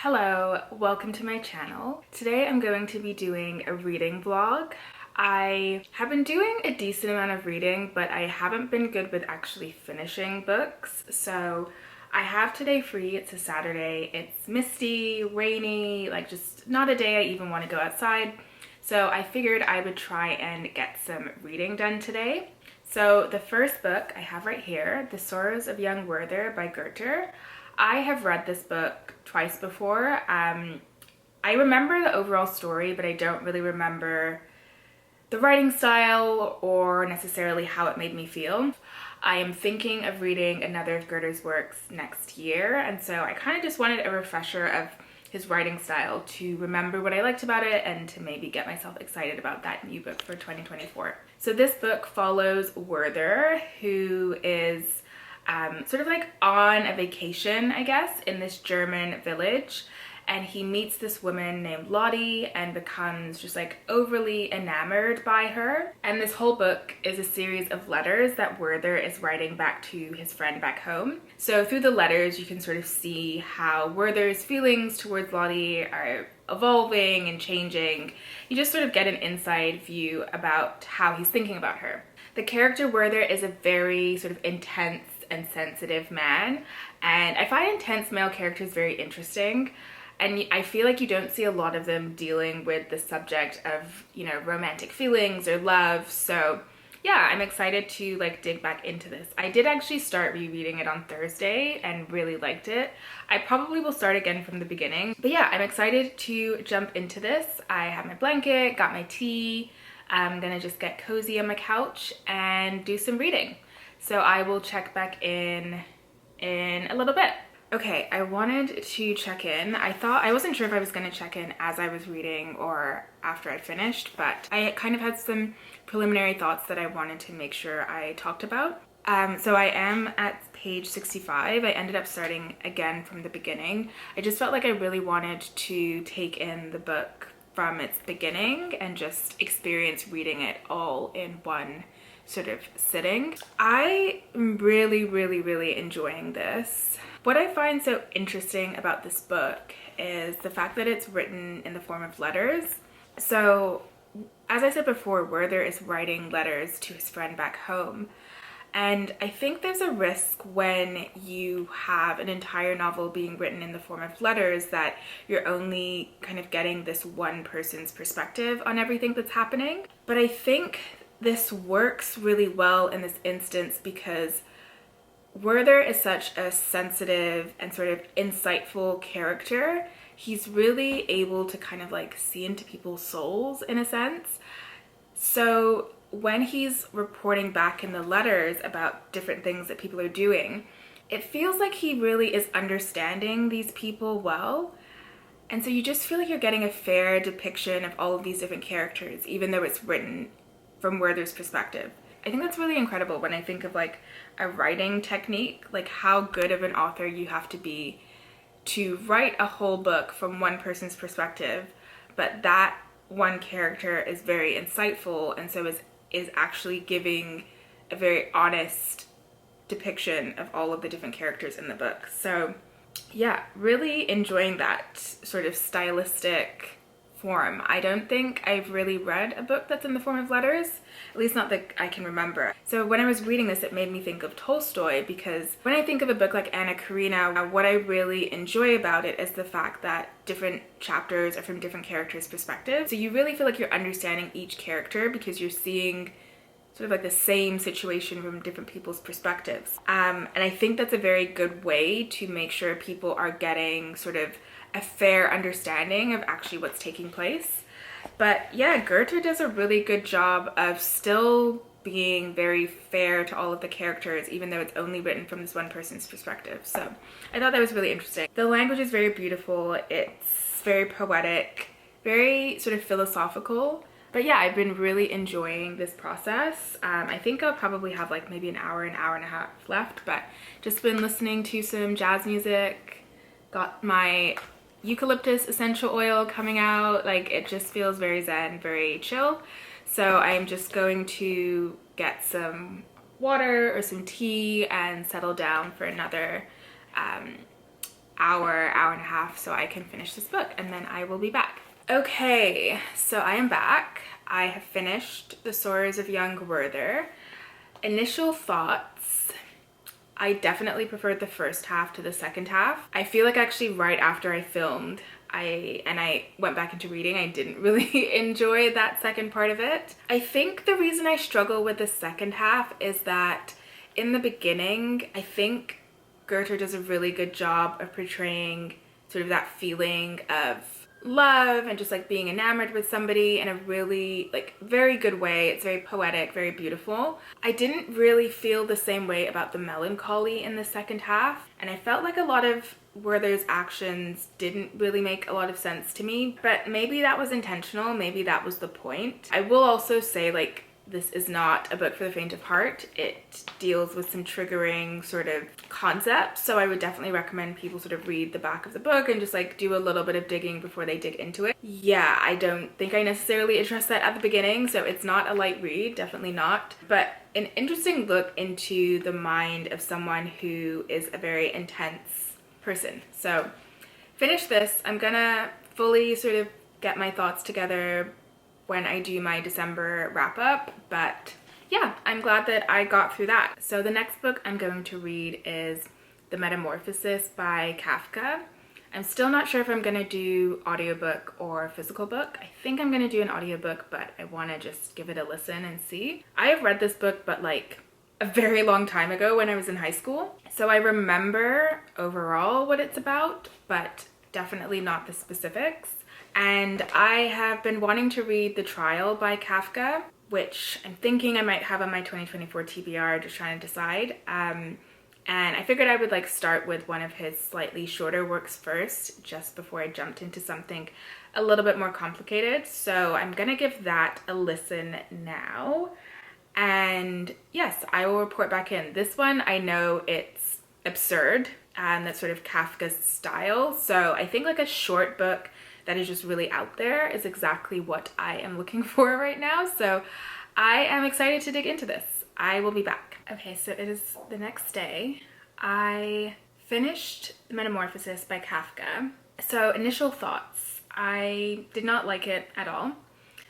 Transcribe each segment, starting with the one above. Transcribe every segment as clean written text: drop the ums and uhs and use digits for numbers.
Hello, welcome to my channel. Today I'm going to be doing a reading vlog. I have been doing a decent amount of reading, but I haven't been good with actually finishing books. So I have today free. It's a Saturday. It's misty, rainy, like just not a day I even want to go outside. So I figured I would try and get some reading done today. So the first book I have right here, The Sorrows of Young Werther by Goethe. I have read this book twice before. I remember the overall story, but I don't really remember the writing style or necessarily how it made me feel. I am thinking of reading another of Goethe's works next year, and so I kind of just wanted a refresher of his writing style to remember what I liked about it and to maybe get myself excited about that new book for 2024. So this book follows Werther, who is sort of like on a vacation, I guess, in this German village, and he meets this woman named Lottie and becomes just like overly enamored by her. And this whole book is a series of letters that Werther is writing back to his friend back home. So through the letters you can sort of see how Werther's feelings towards Lottie are evolving and changing. You just sort of get an inside view about how he's thinking about her. The character Werther is a very sort of intense and sensitive man, and I find intense male characters very interesting, and I feel like you don't see a lot of them dealing with the subject of, you know, romantic feelings or love. So yeah, I'm excited to like dig back into this. I did actually start rereading it on Thursday and really liked it. I probably will start again from the beginning, but yeah, I'm excited to jump into this. I have my blanket, got my tea. I'm gonna just get cozy on my couch and do some reading. So I will check back in a little bit. Okay, I wanted to check in. I wasn't sure if I was gonna check in as I was reading or after I finished, but I kind of had some preliminary thoughts that I wanted to make sure I talked about. So I am at page 65. I ended up starting again from the beginning. I just felt like I really wanted to take in the book from its beginning and just experience reading it all in one sort of sitting. I am really enjoying this. What I find so interesting about this book is the fact that it's written in the form of letters. So as I said before, Werther is writing letters to his friend back home. And I think there's a risk when you have an entire novel being written in the form of letters that you're only kind of getting this one person's perspective on everything that's happening. But I think this works really well in this instance because Werther is such a sensitive and sort of insightful character. He's really able to kind of like see into people's souls in a sense. So when he's reporting back in the letters about different things that people are doing, it feels like he really is understanding these people well. And so you just feel like you're getting a fair depiction of all of these different characters, even though it's written from Werther's perspective. I think that's really incredible when I think of like a writing technique, like how good of an author you have to be to write a whole book from one person's perspective, but that one character is very insightful and so is actually giving a very honest depiction of all of the different characters in the book. So yeah, really enjoying that sort of stylistic form. I don't think I've really read a book that's in the form of letters, at least not that I can remember. So when I was reading this, it made me think of Tolstoy, because when I think of a book like Anna Karenina, what I really enjoy about it is the fact that different chapters are from different characters' perspectives. So you really feel like you're understanding each character because you're seeing sort of like the same situation from different people's perspectives. And I think that's a very good way to make sure people are getting sort of a fair understanding of actually what's taking place. But yeah, Goethe does a really good job of still being very fair to all of the characters, even though it's only written from this one person's perspective. So I thought that was really interesting. The language is very beautiful. It's very poetic, very sort of philosophical. But yeah, I've been really enjoying this process. I think I'll probably have like maybe an hour and a half left, but just been listening to some jazz music, got my eucalyptus essential oil coming out. Like, it just feels very zen, very chill. So I'm just going to get some water or some tea and settle down for another hour and a half so I can finish this book, and then I will be back. Okay, so I am back. I have finished The Sorrows of Young Werther. Initial thoughts, I definitely preferred the first half to the second half. I feel like actually right after I filmed, I went back into reading, I didn't really enjoy that second part of it. I think the reason I struggle with the second half is that in the beginning, I think Goethe does a really good job of portraying sort of that feeling of love and just like being enamored with somebody in a really like very good way. It's very poetic, very beautiful. I didn't really feel the same way about the melancholy in the second half, and I felt like a lot of Werther's actions didn't really make a lot of sense to me, but maybe that was intentional, maybe that was the point. I will also say, like, this is not a book for the faint of heart. It deals with some triggering sort of concepts, so I would definitely recommend people sort of read the back of the book and just like do a little bit of digging before they dig into it. Yeah, I don't think I necessarily addressed that at the beginning, so it's not a light read, definitely not, but an interesting look into the mind of someone who is a very intense person. So finish this. I'm gonna fully sort of get my thoughts together when I do my December wrap up, but yeah, I'm glad that I got through that. So the next book I'm going to read is The Metamorphosis by Kafka. I'm still not sure if I'm gonna do audiobook or physical book. I think I'm gonna do an audiobook, but I wanna just give it a listen and see. I have read this book, but like a very long time ago when I was in high school. So I remember overall what it's about, but definitely not the specifics. And I have been wanting to read The Trial by Kafka, which I'm thinking I might have on my 2024 TBR, just trying to decide. And I figured I would like start with one of his slightly shorter works first, just before I jumped into something a little bit more complicated. So I'm gonna give that a listen now. And yes, I will report back in. This one, I know it's absurd, and that's sort of Kafka's style. So I think like a short book that is just really out there is exactly what I am looking for right now. So I am excited to dig into this. I will be back. Okay, so it is the next day. I finished The Metamorphosis by Kafka. So initial thoughts, I did not like it at all.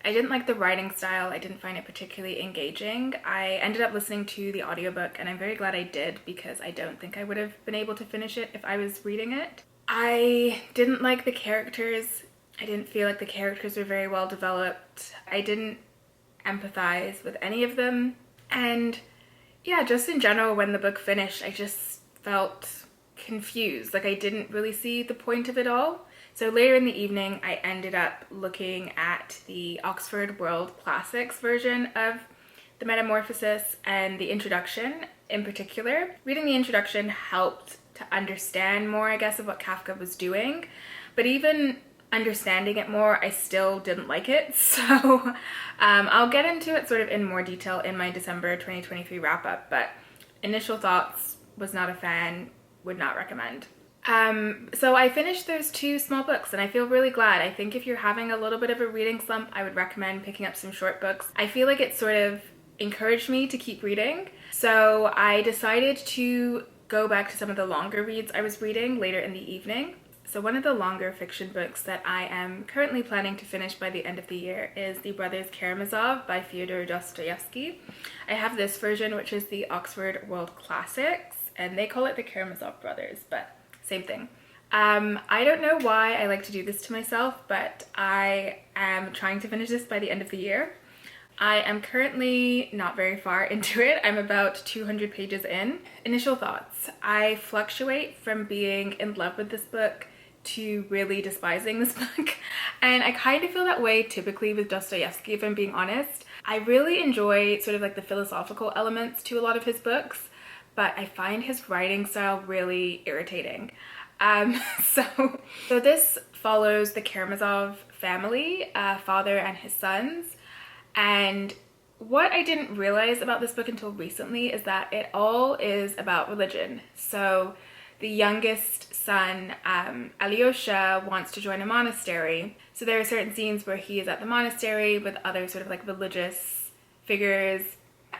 I didn't like the writing style. I didn't find it particularly engaging. I ended up listening to the audiobook, and I'm very glad I did, because I don't think I would have been able to finish it if I was reading it. I didn't like the characters. I didn't feel like the characters were very well developed. I didn't empathize with any of them. And yeah, just in general, when the book finished, I just felt confused. Like I didn't really see the point of it all. So later in the evening, I ended up looking at the Oxford World Classics version of The Metamorphosis and the introduction in particular. Reading the introduction helped to understand more, I guess, of what Kafka was doing. But even understanding it more, I still didn't like it. So I'll get into it sort of in more detail in my December 2023 wrap up, but initial thoughts, was not a fan, would not recommend. So I finished those two small books, and I feel really glad. I think if you're having a little bit of a reading slump, I would recommend picking up some short books. I feel like it sort of encouraged me to keep reading. So I decided to go back to some of the longer reads I was reading later in the evening. So one of the longer fiction books that I am currently planning to finish by the end of the year is The Brothers Karamazov by Fyodor Dostoyevsky. I have this version, which is the Oxford World Classics, and they call it the Karamazov brothers, but same thing. I don't know why I like to do this to myself, but I am trying to finish this by the end of the year. I am currently not very far into it. I'm about 200 pages in. Initial thoughts. I fluctuate from being in love with this book to really despising this book. And I kind of feel that way typically with Dostoyevsky, if I'm being honest. I really enjoy sort of like the philosophical elements to a lot of his books, but I find his writing style really irritating. So this follows the Karamazov family, father and his sons. And what I didn't realize about this book until recently is that it all is about religion. So the youngest son, Alicia, wants to join a monastery. So there are certain scenes where he is at the monastery with other sort of like religious figures,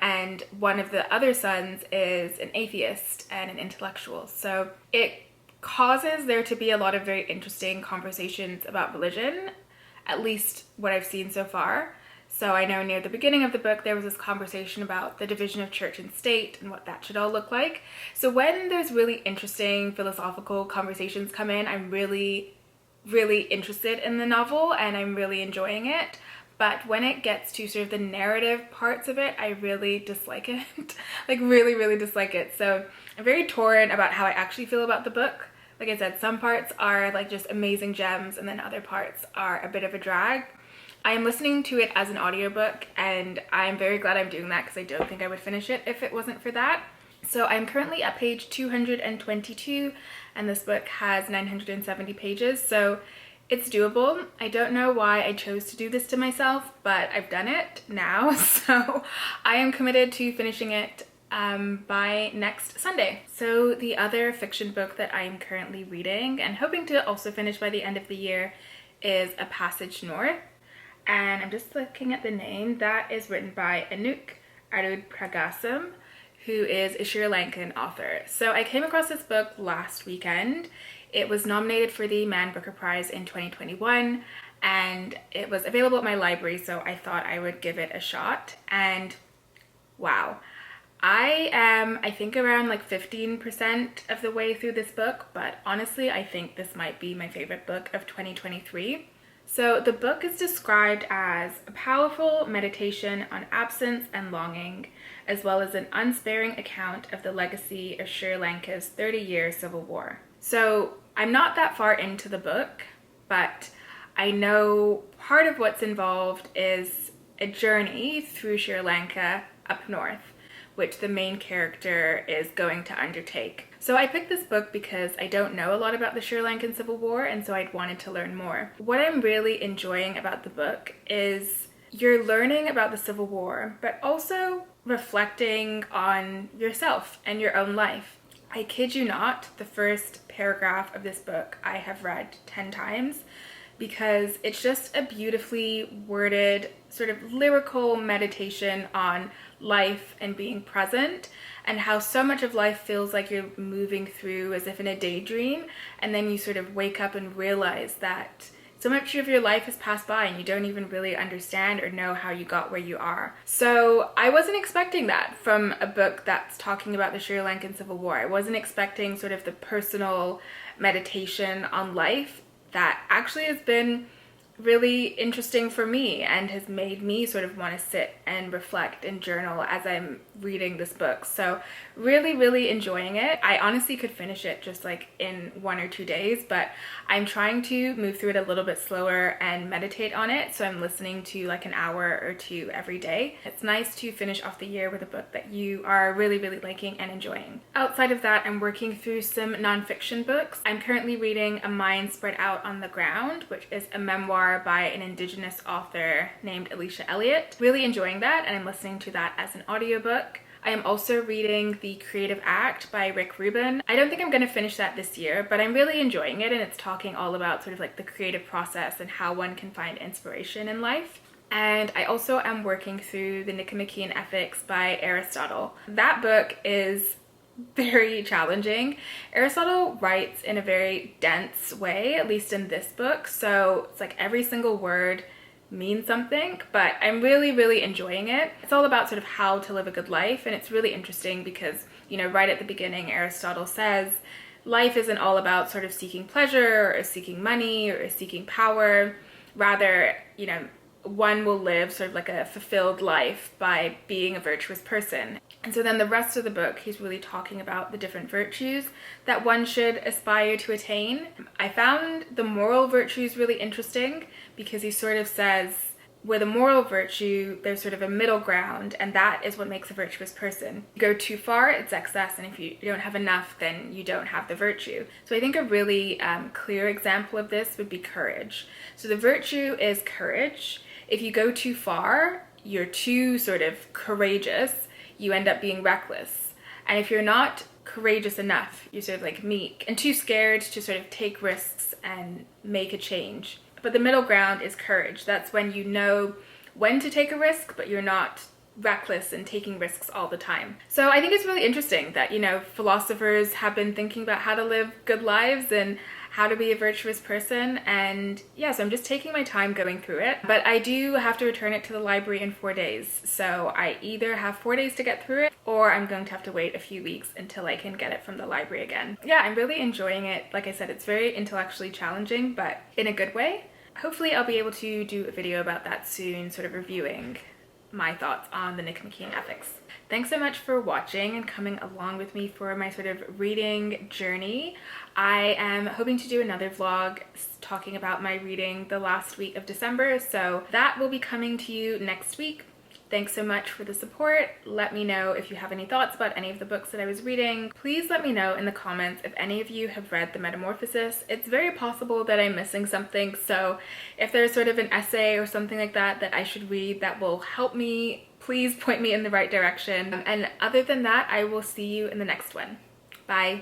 and one of the other sons is an atheist and an intellectual. So it causes there to be a lot of very interesting conversations about religion, at least what I've seen so far. So I know near the beginning of the book there was this conversation about the division of church and state and what that should all look like. So when there's really interesting philosophical conversations come in, I'm really interested in the novel and I'm really enjoying it. But when it gets to sort of the narrative parts of it, I really dislike it. Like really dislike it. So I'm very torn about how I actually feel about the book. Like I said, some parts are like just amazing gems and then other parts are a bit of a drag. I am listening to it as an audiobook and I'm very glad I'm doing that because I don't think I would finish it if it wasn't for that. So I'm currently at page 222 and this book has 970 pages, so it's doable. I don't know why I chose to do this to myself, but I've done it now, so I am committed to finishing it by next Sunday. So the other fiction book that I am currently reading and hoping to also finish by the end of the year is A Passage North. And I'm just looking at the name. That is written by Anuk Arudpragasam, who is a Sri Lankan author. So I came across this book last weekend. It was nominated for the Man Booker Prize in 2021 and it was available at my library, so I thought I would give it a shot. And wow, I am, I think, around like 15% of the way through this book, but honestly I think this might be my favorite book of 2023. So the book is described as a powerful meditation on absence and longing, as well as an unsparing account of the legacy of Sri Lanka's 30-year civil war. So I'm not that far into the book, but I know part of what's involved is a journey through Sri Lanka up north, which the main character is going to undertake. So I picked this book because I don't know a lot about the Sri Lankan Civil War, and so I'd wanted to learn more. What I'm really enjoying about the book is you're learning about the Civil War, but also reflecting on yourself and your own life. I kid you not, the first paragraph of this book I have read 10 times because it's just a beautifully worded sort of lyrical meditation on life and being present, and how so much of life feels like you're moving through as if in a daydream, and then you sort of wake up and realize that so much of your life has passed by and you don't even really understand or know how you got where you are. So I wasn't expecting that from a book that's talking about the Sri Lankan Civil War. I wasn't expecting sort of the personal meditation on life that actually has been really interesting for me and has made me sort of want to sit and reflect and journal as I'm reading this book. So really enjoying it. I honestly could finish it just like in 1 or 2 days, but I'm trying to move through it a little bit slower and meditate on it. So I'm listening to like an hour or 2 every day. It's nice to finish off the year with a book that you are really liking and enjoying. Outside of that, I'm working through some nonfiction books. I'm currently reading A Mind Spread Out on the Ground, which is a memoir by an Indigenous author named Alicia Elliott. Really enjoying that, and I'm listening to that as an audiobook. I am also reading The Creative Act by Rubin. I don't think I'm going to finish that this year, but I'm really enjoying it, and it's talking all about sort of like the creative process and how one can find inspiration in life. And I also am working through the Nicomachean Ethics by Aristotle. That book is very challenging. Aristotle writes in a very dense way, at least in this book, so it's like every single word means something, but I'm really enjoying it. It's all about sort of how to live a good life, and it's really interesting because, you know, right at the beginning Aristotle says life isn't all about sort of seeking pleasure or seeking money or seeking power. Rather, you know, one will live sort of like a fulfilled life by being a virtuous person. And so then the rest of the book, he's really talking about the different virtues that one should aspire to attain. I found the moral virtues really interesting because he sort of says with a moral virtue, there's sort of a middle ground, and that is what makes a virtuous person. You go too far, it's excess, and if you don't have enough, then you don't have the virtue. So I think a really clear example of this would be courage. So the virtue is courage. If you go too far, you're too sort of courageous, you end up being reckless. And if you're not courageous enough, you're sort of like meek and too scared to sort of take risks and make a change. But the middle ground is courage. That's when you know when to take a risk, but you're not reckless and taking risks all the time. So I think it's really interesting that, you know, philosophers have been thinking about how to live good lives and how to be a virtuous person, and yeah, so I'm just taking my time going through it. But I do have to return it to the library in 4 days, so I either have 4 days to get through it, or I'm going to have to wait a few weeks until I can get it from the library again. Yeah, I'm really enjoying it. Like I said, it's very intellectually challenging, but in a good way. Hopefully I'll be able to do a video about that soon, sort of reviewing my thoughts on the Nicomachean ethics. Thanks so much for watching and coming along with me for my sort of reading journey. I am hoping to do another vlog talking about my reading the last week of December, so that will be coming to you next week. Thanks so much for the support. Let me know if you have any thoughts about any of the books that I was reading. Please let me know in the comments if any of you have read the Metamorphosis. It's very possible that I'm missing something, so if there's sort of an essay or something like that that I should read that will help me, please point me in the right direction. And other than that, I will see you in the next one. Bye.